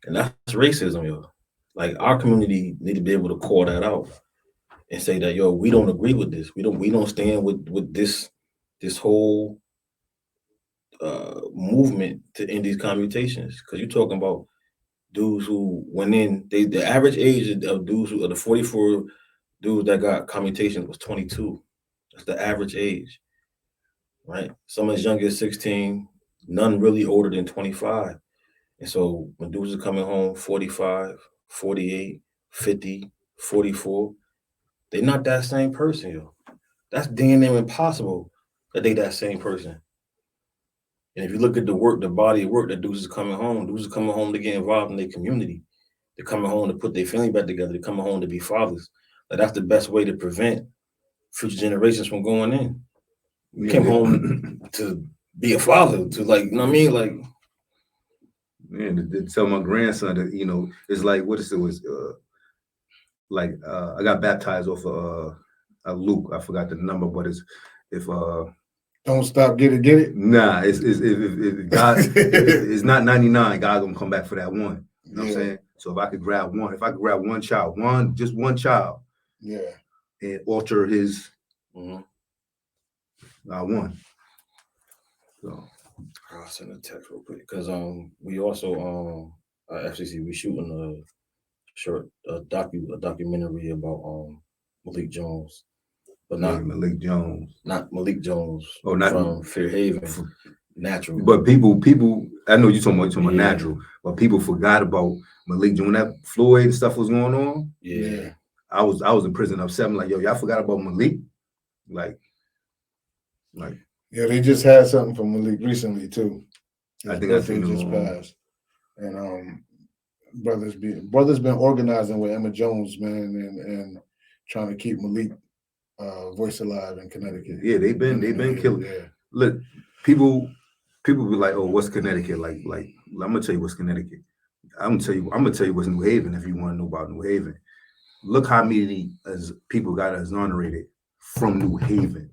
and that's racism, yo. Like our community need to be able to call that out and say that, yo, we don't agree with this. We don't stand with this whole movement to end these commutations. Because you're talking about dudes who went in. The average age of dudes of the 44 dudes that got commutations was 22. That's the average age, right? Some as young as 16. None really older than 25. And so when dudes are coming home 45, 48, 50, 44, they're not that same person, yo. That's damn near impossible that they that same person. And if you look at the body of work that dudes is coming home to get involved in their community. They're coming home to put their family back together. They're coming home to be fathers. Like that's the best way to prevent future generations from going in. We came home to be a father, to like, you know what I mean? Like, man, to tell my grandson that, it's like, what is it was, I got baptized off a Luke. I forgot the number, but it's if don't stop, get it. Nah, it's if God, it's not 99. God gonna come back for that one. You know what I'm saying? So if I could grab one child, just one child, and alter his, I won. So I'll send a text real quick because we also FCC we shooting a documentary about Malik Jones, but not Malik Jones. Not Malik Jones. Oh, not from Fairhaven. Natural. But people, I know you're talking about natural, but people forgot about Malik Jones. When that Floyd stuff was going on, I was in prison upset. I'm like, yo, y'all forgot about Malik? Like. Yeah, they just had something from Malik recently too. I think I think just passed. And brothers been organizing with Emma Jones, man, and trying to keep Malik voice alive in Connecticut. Yeah, they've been killing. Yeah. Look, people be like, oh, what's Connecticut? Like I'm gonna tell you what's Connecticut. I'm gonna tell you what's New Haven if you want to know about New Haven. Look how many people got exonerated from New Haven.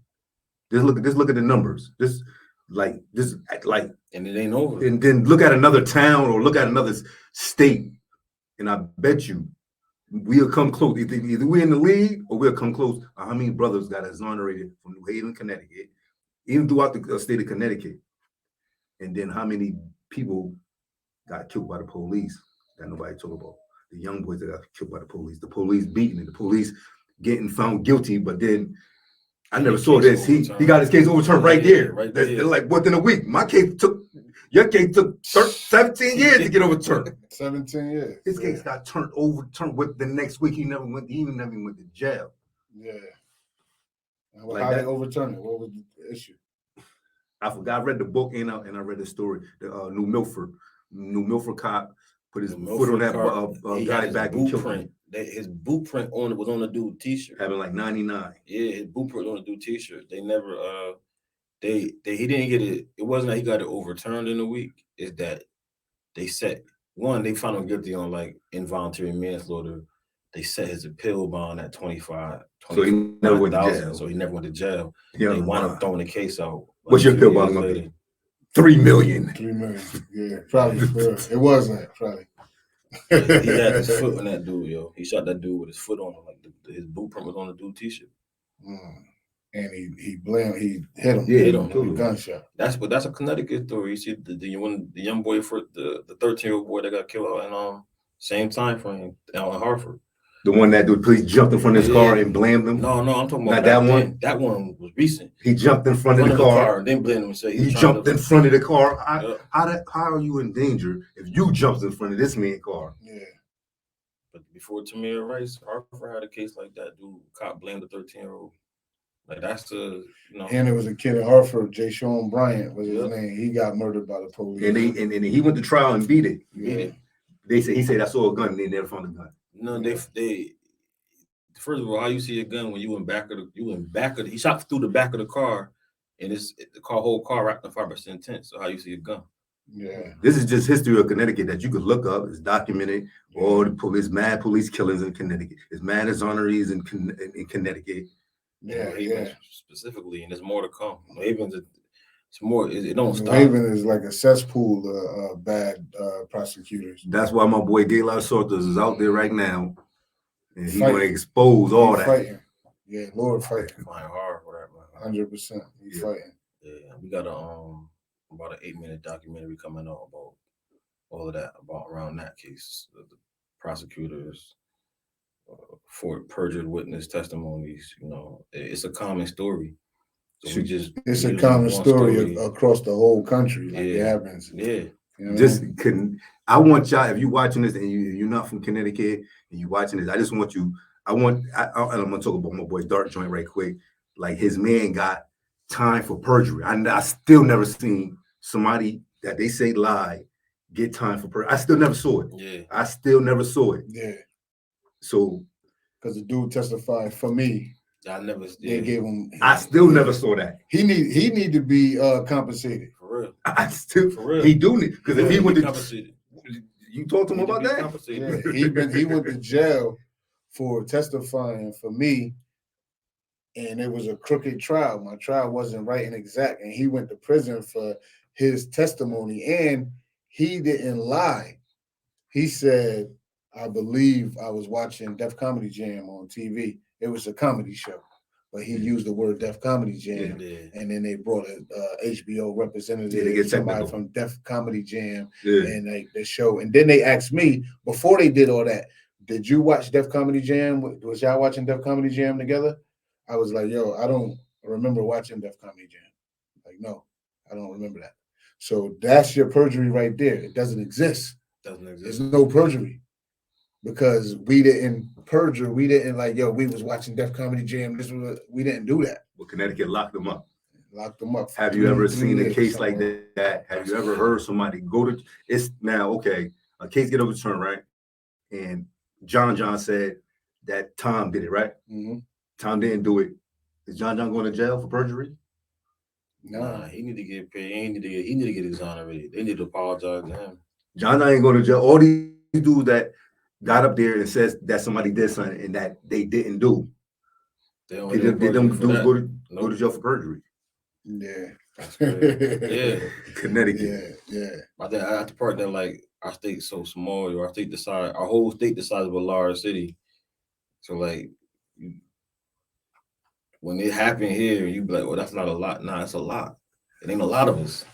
Just look at the numbers. Just like, and it ain't over. And then look at another town or look at another state, and I bet you we'll come close. Either we're in the league or we'll come close. How many brothers got exonerated from New Haven, Connecticut, even throughout the state of Connecticut? And then how many people got killed by the police that nobody talk about? The young boys that got killed by the police beating it, the police getting found guilty, but then I never saw this. He got his case overturned right there. They're like within a week. Your case took 17 years to get overturned. 17 years. His case got overturned with the next week. He never went to jail. Yeah. How they overturned it? What was the issue? I forgot. I read the book and I read the story. The New Milford cop put his foot on that guy's back and killed him. His boot print on it was on the dude t-shirt. Having like 99. Yeah, his boot print on the dude t-shirt. They never he didn't get it. It wasn't that he got it overturned in a week. It's that they found him guilty on like involuntary manslaughter. They set his appeal bond at 25. So he never went to jail. So he never went to jail. Yeah, they wound up throwing the case out. What's your appeal bond gonna be? $3 million. $3 million. Yeah, probably. It was that, probably. He had his foot on that dude, yo. He shot that dude with his foot on him. Like his boot print was on the dude t-shirt. and he hit him. Yeah, hit him. with a gunshot. That's a Connecticut story. You see the young boy for the 13-year-old boy that got killed and same time frame out in Hartford. The one that the police jumped in front of his car and blamed him. No, I'm talking about not that one. Then. That one was recent. He jumped in front of the car and then blamed him and said he jumped in front of the car. How are you in danger if you jumped in front of this man's car? Yeah. But before Tamir Rice, Hartford had a case like that. Dude, cop blamed the 13-year-old. Like that's And it was a kid in Hartford, Jay Sean Bryant was his name. He got murdered by the police. And he went to trial and beat it. Yeah. He said I saw a gun and they never found a gun. No, they first of all, how you see a gun when you in back of the he shot through the back of the car and whole car wrapped in 5% tent. So how you see a gun? Yeah. This is just history of Connecticut that you could look up. It's documented. All the police, mad police killings in Connecticut. It's mad exonerees in Connecticut. Yeah. Specifically, and there's more to come. Havens, it's more. It don't stop. Haven is like a cesspool of bad prosecutors. That's why my boy De La Sortas is out there right now, and he's going to expose all that. Fighting. Yeah, Lord fighting. Fighting hard for that, man. 100%. He's fighting. Yeah, we got about an 8-minute documentary coming out about all of that, about around that case, the prosecutors. For perjured witness testimonies, it's a common story. So it's a common story across the whole country. Like it happens. Yeah. I want y'all, if you're watching this and you're not from Connecticut and you're watching this, I just want you. I'm gonna talk about my boy Darc joint right quick. Like his man got time for perjury. I still never seen somebody that they say lied get time for perjury. I still never saw it. Yeah. I still never saw it. Yeah. So, because the dude testified for me, they gave him. I still never saw that. He need to be compensated for real. For real. He do need because if he went to, you talked to him about that. Yeah, he went to jail for testifying for me, and it was a crooked trial. My trial wasn't right and exact, and he went to prison for his testimony, and he didn't lie. He said, I believe I was watching Def Comedy Jam on TV. It was a comedy show, but he used the word Def Comedy Jam, and then they brought a HBO representative, somebody from Def Comedy Jam, and the show. And then they asked me, before they did all that, did you watch Def Comedy Jam? Was y'all watching Def Comedy Jam together? I was like, yo, I don't remember watching Def Comedy Jam. Like, no, I don't remember that. So that's your perjury right there. It doesn't exist. There's no perjury. Because we didn't perjure, we didn't we was watching Def Comedy Jam. We didn't do that. Well, Connecticut locked them up. Have you ever seen a case like that? Have you ever heard somebody go to? It's now okay. A case get overturned, right? And John said that Tom did it, right? Mm-hmm. Tom didn't do it. Is John going to jail for perjury? Nah, he need to get paid. He need to get exonerated. They need to apologize to him. John ain't going to jail. All these dudes that got up there and says that somebody did something and that they didn't do. Did them dudes go to jail for perjury? Yeah. Yeah. Connecticut. Yeah. I think that's the part that our state's so small, or our whole state the size of a large city. So when it happened here, you be like, well, that's not a lot. Nah, it's a lot. It ain't a lot of us.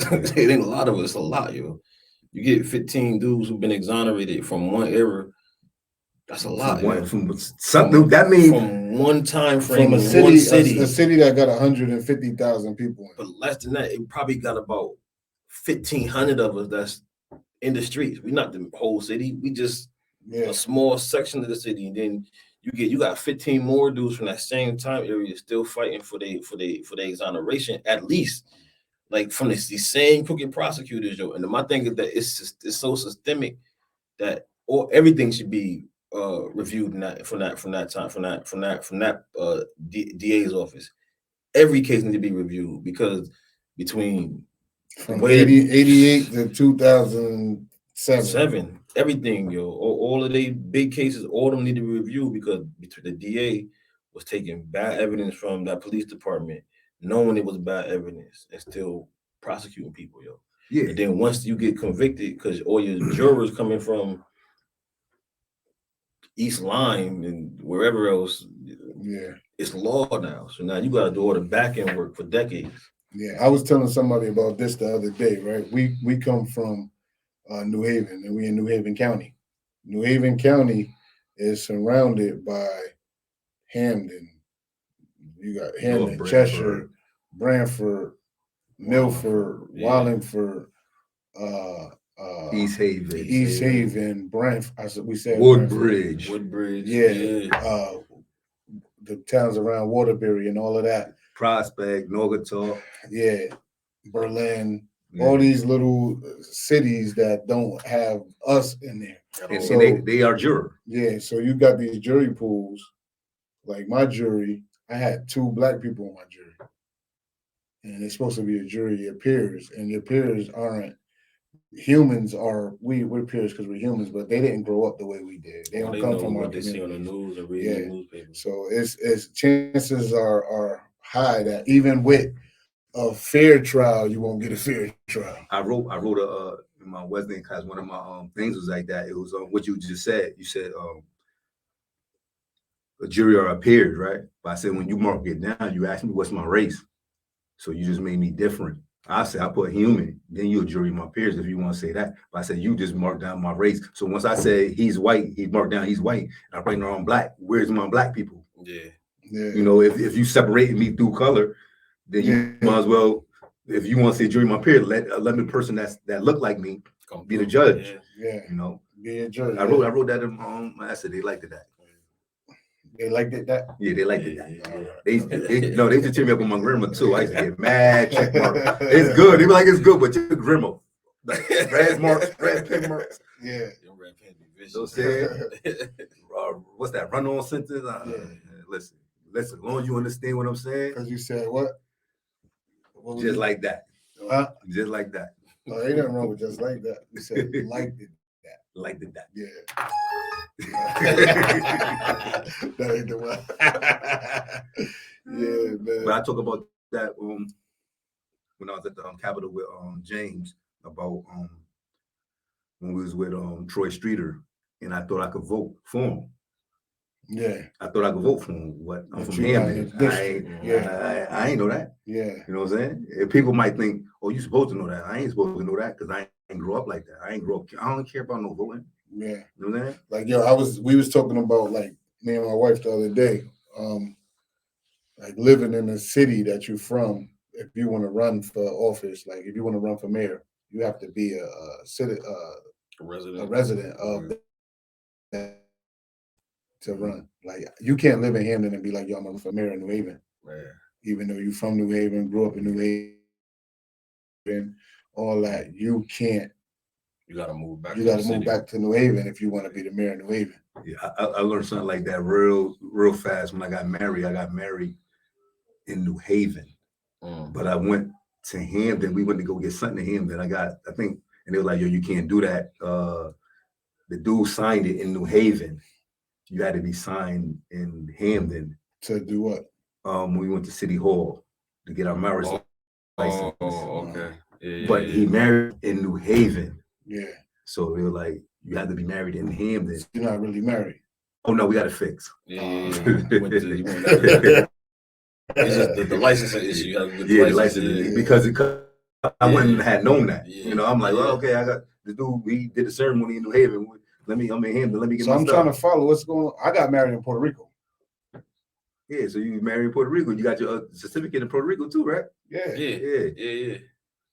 It ain't a lot of us. It's a lot, yo. You get 15 dudes who've been exonerated from one era. That's a lot. From something that means from one time frame from a city, a city that got 150,000 people in. But less than that, it probably got about 1,500 of us that's in the streets. We're not the whole city. We just a small section of the city, and then you got 15 more dudes from that same time area still fighting for the exoneration, at least. From these same crooked prosecutors, yo. And my thing is that it's so systemic that everything should be reviewed from that DA's office. Every case needs to be reviewed because from 88 to 2007, everything, yo, all of the big cases, all of them need to be reviewed because the DA was taking bad evidence from that police department, knowing it was bad evidence and still prosecuting people, yo. Yeah. And then once you get convicted, because all your jurors coming from East Lyme and wherever else, it's law now. So now you got to do all the back end work for decades. Yeah, I was telling somebody about this the other day, right? We come from New Haven, and we in New Haven County. New Haven County is surrounded by Hamden. You got Hamden, North Cheshire, Branford, Milford, yeah. Wallingford, East Haven, East Haven, Branford. We said Woodbridge, yeah. The towns around Waterbury and all of that. Prospect, Naugatuck, Yeah, Berlin. yeah. All these little cities that don't have us in there. And, So they are juror. yeah, so you got these jury pools. Like my jury, I had 2 black people on my jury, and it's supposed to be a jury of peers, and your peers aren't humans. We're peers because we're humans, but they didn't grow up the way we did. They don't come from our what they see on the news and read in the newspaper. So it's chances are high that even with a fair trial, you won't get a fair trial. I wrote in my Wesleyan class, one of my things was like that. It was what you just said. You said a jury are peers, right? But I said when you mark it down, you asked me what's my race. So you just made me different. I said I put human, then you'll jury my peers if you want to say that. But I said you just marked down my race. So once I say he's white, he marked down he's white, and I bring on black. Where's my black people? Yeah. Yeah. If you separated me through color, then you might as well. If you want to say jury my peers, let the person that look like me be the judge. Yeah. Be a judge. I wrote that in my essay. They liked that. They liked it that? Yeah, they liked it that. They used to cheer me up on my grandma too. I used to get mad check marks. It's good. They were like, it's good, but your grandma. Red marks, red pin marks. Yeah. So said, what's that? Run on sentence? Listen. As long as you understand what I'm saying. Because you said what? Just like that. Huh? Just like that. No, ain't nothing wrong with just like that. You said liked it that. Liked it that. Yeah. That ain't the one. Yeah, man. But I talk about that when I was at the Capitol with James about when we was with Troy Streeter, and I thought I could vote for him. Yeah. I thought I could vote for him. What? I'm from Hamden. I ain't know that. Yeah. You know what I'm saying? If people might think, oh, you supposed to know that. I ain't supposed to know that because I ain't grow up like that. I don't care about no voting. Yeah. You know what I'm saying? Like, we was talking about, like, me and my wife the other day, like living in a city that you're from, if you want to run for office, like if you want to run for mayor, you have to be a resident of that to run. Like, you can't live in Hamden and be like, yo, I'm running for mayor in New Haven. Right. Even though you're from New Haven, grew up in New Haven, all that, you can't. You got to move back. You got to move back to New Haven if you want to be the mayor of New Haven. Yeah, I learned something like that real fast when I got married. I got married in New Haven, but I went to Hamden. We went to go get something in Hamden. I think, and they were like, yo, you can't do that. The dude signed it in New Haven. You had to be signed in Hamden. To do what? We went to City Hall to get our marriage license. Oh, okay. Yeah, but he married in New Haven. Yeah. So they were like, you have to be married in Hamden. You're not really married. Oh no, we got to fix. It's just the licensing issue. The licensing because I wouldn't have had known that. You know, I'm like, well, okay, I got the dude. We did the ceremony in New Haven. I'm in Hamden. Let me get. So I'm trying to follow what's going on. I got married in Puerto Rico. Yeah, so you married in Puerto Rico. You got your certificate in Puerto Rico too, right? Yeah.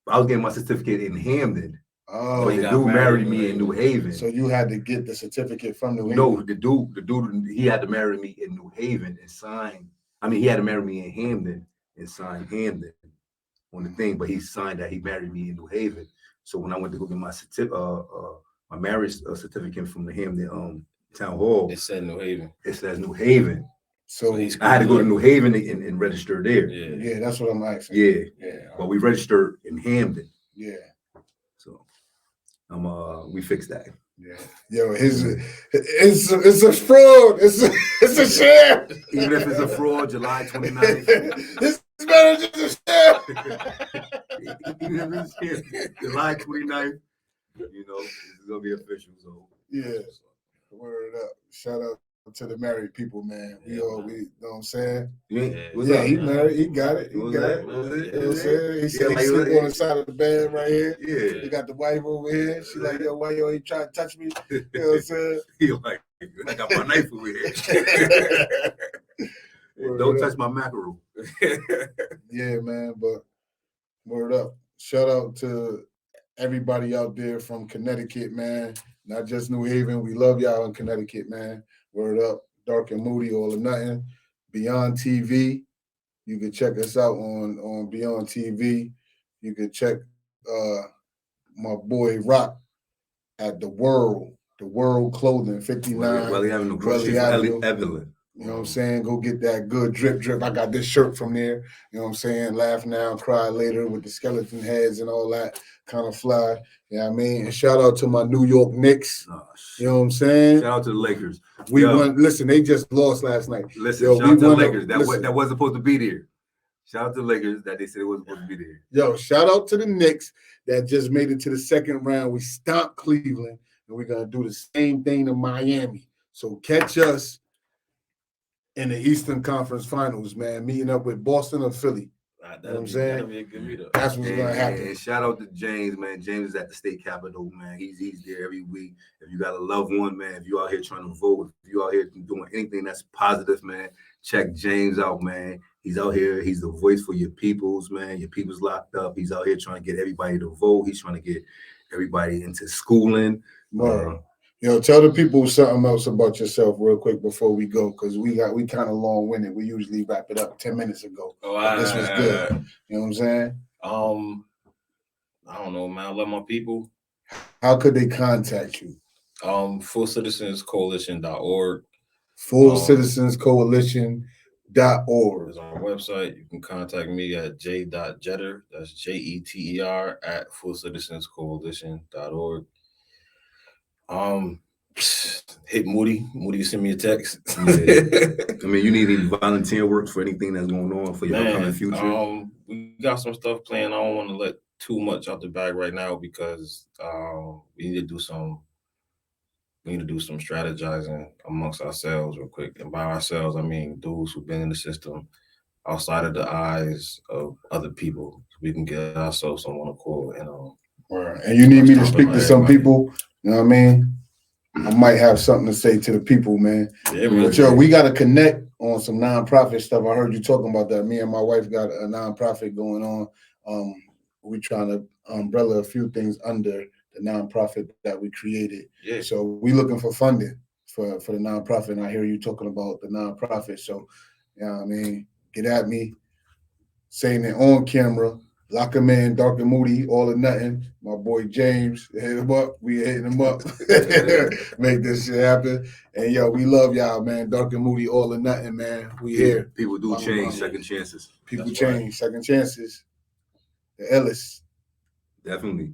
I was getting my certificate in Hamden. Oh, but the dude married me in New Haven. So you had to get the certificate from New Haven? No, the dude, he had to marry me in New Haven and sign. I mean, he had to marry me in Hamden and sign Hamden on the thing, but he signed that he married me in New Haven. So when I went to go get my my marriage certificate from the Hamden town hall, it said New Haven. It says New Haven. So I had to go to New Haven and register there. Yeah, that's what I'm asking. Yeah. But we registered in Hamden. Yeah. So we fixed that. Yeah. Yo, it's a fraud. It's a sham. Even if it's a fraud, July 29th. It's better than a sham. Even if it's July 29th, you know, it's gonna be official. So yeah. Word up. Shout out to the married people, man. We Yeah, all, man. we, you know what I'm saying? What's Yeah, up? he married. He got it. He What was got that? it. What was it? You know what I'm saying? He said Yeah, he like, sleep on the side of the bed right here. Yeah. He got the wife over here. She like, yo, why you ain't trying to touch me? You know what I'm saying? He like, I got my knife over here. Don't touch my mackerel. Yeah, man. But word up. Shout out to everybody out there from Connecticut, man. Not just New Haven. We love y'all in Connecticut, man. Word up. Darc and Moody, all or nothing. Beyond TV. You can check us out on Beyond TV. You can check my boy Rock at the World Clothing, 59 Welly Avenue, across the Welly street from Avenue. Evelyn. You know what I'm saying? Go get that good drip. I got this shirt from there. You know what I'm saying? Laugh now, cry later with the skeleton heads and all that kind of fly. You know what I mean? And shout out to my New York Knicks. Oh, You know what I'm saying? shout out to the Lakers. We won. Listen, they just lost last night. Listen, Yo, shout out to the won Lakers. listen. That wasn't supposed to be there. Shout out to the Lakers that they said it wasn't supposed to be there. Yo, shout out to the Knicks that just made it to the second round. We stopped Cleveland, and we're going to do the same thing to Miami. So catch us in the Eastern Conference Finals, man, meeting up with Boston or Philly. That'll You know what I'm be, saying? that'll be a good meetup. That's what's going to happen. And shout out to James, man. James is at the state capitol, man. He's there every week. If you got a loved one, man, if you out here trying to vote, if you out here doing anything that's positive, man, check James out, man. He's out here. He's the voice for your peoples, man. Your people's locked up. He's out here trying to get everybody to vote. He's trying to get everybody into schooling. Yo, tell the people something else about yourself real quick before we go, because we kind of long-winded. We usually wrap it up 10 minutes ago. This was good. You know what I'm saying? I don't know, man. I love my people. How could they contact you? FullCitizensCoalition.org. FullCitizensCoalition.org is our website. You can contact me at j.jeter, that's JETER, at FullCitizensCoalition.org. Hit Moody. Moody, send me a text. I mean, you need any volunteer work for anything that's going on for your upcoming future? We got some stuff planned. I don't want to let too much out the bag right now because we need to do some strategizing amongst ourselves real quick. And by ourselves, I mean those who've been in the system outside of the eyes of other people, so we can get ourselves on one accord. And you need me to speak to some people. You know what I mean? I might have something to say to the people, man. Yeah, man. But yo, we got to connect on some nonprofit stuff. I heard you talking about that. Me and my wife got a nonprofit going on. We're trying to umbrella a few things under the nonprofit that we created. Yeah. So we looking for funding for the nonprofit. And I hear you talking about the nonprofit. So, you know what I mean? Get at me, saying it on camera. Lock him in, Darc and Moody, all or nothing. My boy James, hit him up. We hitting him up. Make this shit happen. And yo, we love y'all, man. Darc and Moody, all or nothing, man. We here. People do change, second chances. People change, second chances. The Ellis. Definitely.